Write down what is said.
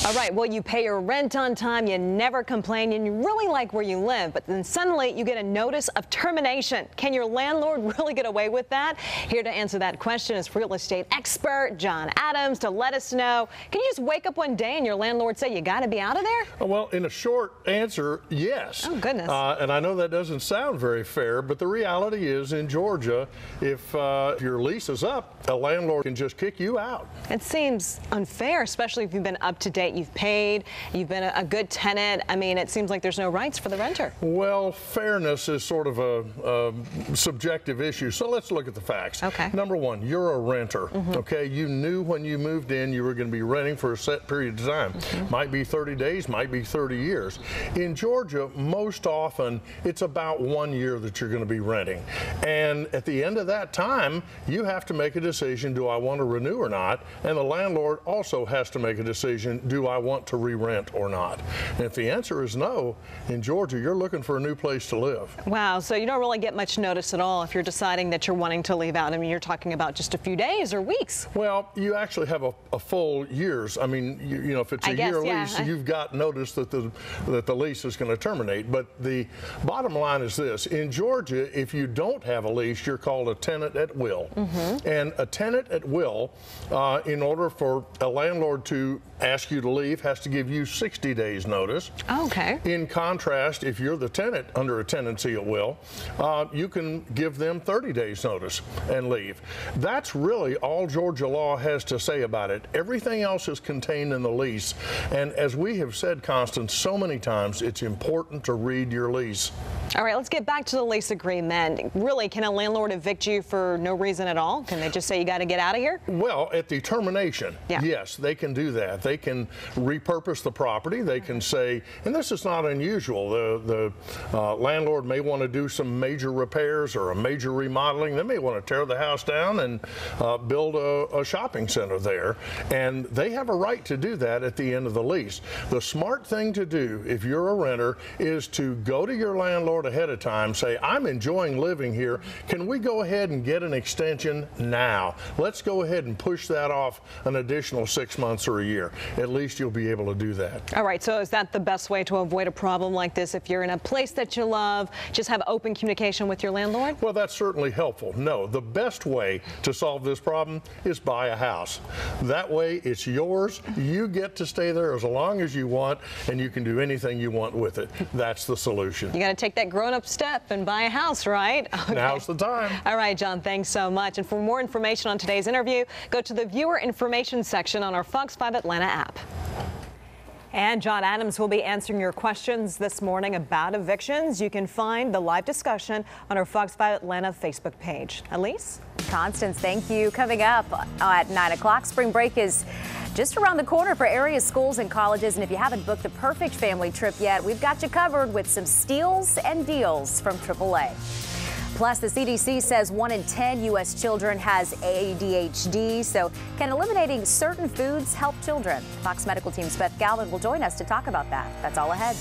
All right, well, you pay your rent on time, you never complain, and you really like where you live, but then suddenly you get a notice of termination. Can your landlord really get away with that? Here to answer that question is real estate expert John Adams to let us know. Can you just wake up one day and your landlord say you got to be out of there? Well, in a short answer, yes. Oh, goodness. And I know that doesn't sound very fair, but the reality is in Georgia, if your lease is up, a landlord can just kick you out. It seems unfair, especially if you've been up to date. You've paid, you've been a good tenant. I mean, it seems like there's no rights for the renter. Well, fairness is sort of a subjective issue. So let's look at the facts. Okay. Number one, you're a renter. Okay. You knew when you moved in you were going to be renting for a set period of time. Might be 30 days, might be 30 years. In Georgia, most often it's about 1 year that you're going to be renting. And at the end of that time, you have to make a decision, do I want to renew or not? And the landlord also has to make a decision, do I want to re-rent or not? And if the answer is no, in Georgia, you're looking for a new place to live. Wow, so you don't really get much notice at all if you're deciding that you're wanting to leave out. I mean, you're talking about just a few days or weeks. Well, you actually have a full year's. I mean, you know, if it's a year lease, you've got notice that the lease is going to terminate. But the bottom line is this. In Georgia, if you don't have a lease, you're called a tenant at will. And a tenant at will, in order for a landlord to ask you to leave, has to give you 60 days notice. Okay. In contrast, if you're the tenant under a tenancy at will, you can give them 30 days notice and leave. That's really all Georgia law has to say about it. Everything else is contained in the lease. And as we have said, Constance, so many times, it's important to read your lease. All right, let's get back to the lease agreement. Really, can a landlord evict you for no reason at all? Can they just say you got to get out of here? Well, at the termination, yes, they can do that. They can repurpose the property. They can say, and this is not unusual, the landlord may want to do some major repairs or a major remodeling. They may want to tear the house down and build a shopping center there. And they have a right to do that at the end of the lease. The smart thing to do if you're a renter is to go to your landlord ahead of time, say, I'm enjoying living here. Can we go ahead and get an extension now? Let's go ahead and push that off an additional 6 months or a year. At least you'll be able to do that. All right, so is that the best way to avoid a problem like this? If you're in a place that you love, just have open communication with your landlord? Well, that's certainly helpful. No, the best way to solve this problem is buy a house. That way it's yours. You get to stay there as long as you want, and you can do anything you want with it. That's the solution. You got to take that grown-up step and buy a house, right? Okay. Now's the time. All right, John, thanks so much. And for more information on today's interview, go to the viewer information section on our Fox 5 Atlanta app. And John Adams will be answering your questions this morning about evictions. You can find the live discussion on our Fox 5 Atlanta Facebook page. Elise? Constance, thank you. Coming up at 9 o'clock, spring break is just around the corner for area schools and colleges. And if you haven't booked the perfect family trip yet, we've got you covered with some steals and deals from AAA. Plus, the CDC says 1 in 10 U.S. children has ADHD, so can eliminating certain foods help children? Fox Medical Team's Beth Galvin will join us to talk about that. That's all ahead.